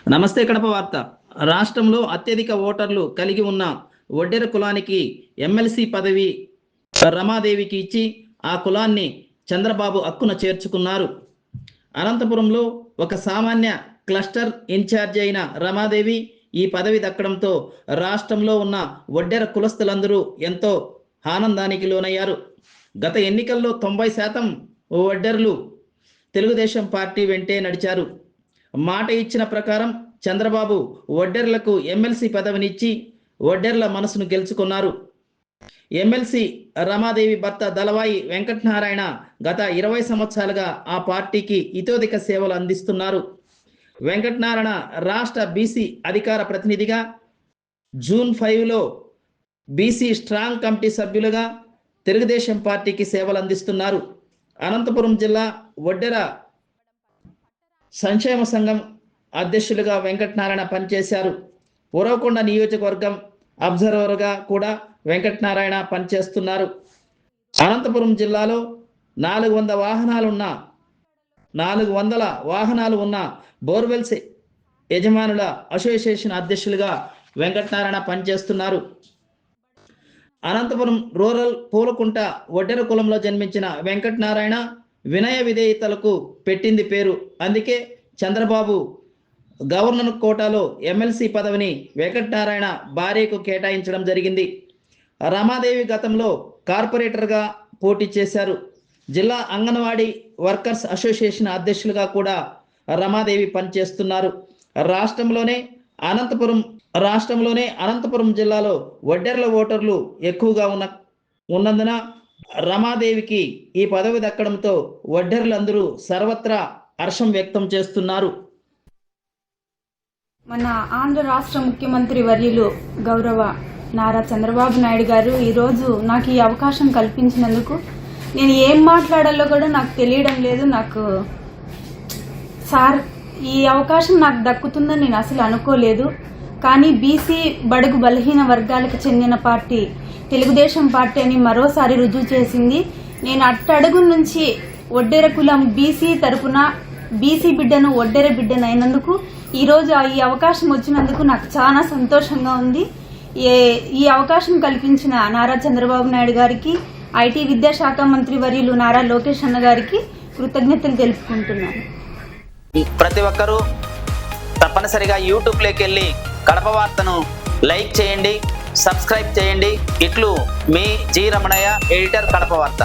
నమస్తే కడప వార్త. రాష్ట్రంలో అత్యధిక ఓటర్లు కలిగి ఉన్న ఒడ్డెర కులానికి ఎమ్మెల్సీ పదవి రమాదేవికి ఇచ్చి ఆ కులాన్ని చంద్రబాబు హక్కున చేర్చుకున్నారు. అనంతపురంలో ఒక సామాన్య క్లస్టర్ ఇన్ఛార్జి అయిన రమాదేవి ఈ పదవి దక్కడంతో రాష్ట్రంలో ఉన్న ఒడ్డెర కులస్తులందరూ ఎంతో ఆనందానికి లోనయ్యారు. గత ఎన్నికల్లో 90% ఒడ్డెర్లు తెలుగుదేశం పార్టీ వెంటే నడిచారు. మాట ఇచ్చిన ప్రకారం చంద్రబాబు ఒడ్డెర్లకు ఎమ్మెల్సీ పదవినిచ్చి ఒడ్డెర్ల మనసును గెలుచుకున్నారు. ఎమ్మెల్సీ రమాదేవి భర్త దళవాయి వెంకటనారాయణ గత 20 సంవత్సరాలుగా ఆ పార్టీకి ఇతోధిక సేవలు అందిస్తున్నారు. వెంకటనారాయణ రాష్ట్ర బీసీ అధికార ప్రతినిధిగా, జూన్ 5లో బీసీ స్ట్రాంగ్ కమిటీ సభ్యులుగా తెలుగుదేశం పార్టీకి సేవలు అందిస్తున్నారు. అనంతపురం జిల్లా ఒడ్డెర సంక్షేమ సంఘం అధ్యక్షులుగా వెంకటనారాయణ పనిచేశారు. ఉరవకొండ నియోజకవర్గం అబ్జర్వర్గా కూడా వెంకటనారాయణ పనిచేస్తున్నారు. అనంతపురం జిల్లాలో 400 వాహనాలు ఉన్న బోర్వెల్స్ యజమానుల అసోసియేషన్ అధ్యక్షులుగా వెంకటనారాయణ పనిచేస్తున్నారు. అనంతపురం రూరల్ పూలకుంట ఒడ్డెర కులంలో జన్మించిన వెంకటనారాయణ వినయ విధేయతలకు పెట్టింది పేరు. అందుకే చంద్రబాబు గవర్నర్ కోటాలో ఎమ్మెల్సీ పదవిని వెంకటనారాయణ భార్యకు కేటాయించడం జరిగింది. రమాదేవి గతంలో కార్పొరేటర్గా పోటీ చేశారు. జిల్లా అంగన్వాడీ వర్కర్స్ అసోసియేషన్ అధ్యక్షులుగా కూడా రమాదేవి పనిచేస్తున్నారు. రాష్ట్రంలోనే అనంతపురం జిల్లాలో ఒడ్డెర్ల ఓటర్లు ఎక్కువగా ఉన్నందున రమాదేవికి ఈ పదవి దక్కడంతో ఒడ్డెర్లందరూ సర్వత్రా హర్షం వ్యక్తం చేస్తున్నారు. మన ఆంధ్ర రాష్ట్ర ముఖ్యమంత్రి వర్యులు గౌరవ నారా చంద్రబాబు నాయుడు గారు ఈరోజు నాకు ఈ అవకాశం కల్పించినందుకు నేను ఏం మాట్లాడాలో కూడా నాకు తెలియడం లేదు. సార్ ఈ అవకాశం నాకు దక్కుతుందని నేను అసలు అనుకోలేదు. కానీ బీసీ బడుగు బలహీన వర్గాలకు చెందిన పార్టీ తెలుగుదేశం పార్టీ అని మరోసారి రుజువు చేసింది. నేను అట్టడుగు నుంచి ఒడ్డెర కులం బీసీ తరపున బీసీ బిడ్డను ఒడ్డెర బిడ్డను అయినందుకు ఈరోజు ఈ అవకాశం వచ్చినందుకు నాకు చాలా సంతోషంగా ఉంది. ఈ అవకాశం కల్పించిన నారా చంద్రబాబు నాయుడు గారికి, ఐటీ విద్యాశాఖ మంత్రి వర్యులు నారా లోకేష్ అన్న గారికి కృతజ్ఞతలు తెలుపుకుంటున్నాను. ప్రతి ఒక్కరూ తప్పనిసరిగా యూట్యూబ్లోకి వెళ్ళి కడప వార్తను లైక్ చేయండి, సబ్స్క్రైబ్ చేయండి. ఇట్లు మీ జి రమణయ్య, ఎడిటర్, కడప వార్త.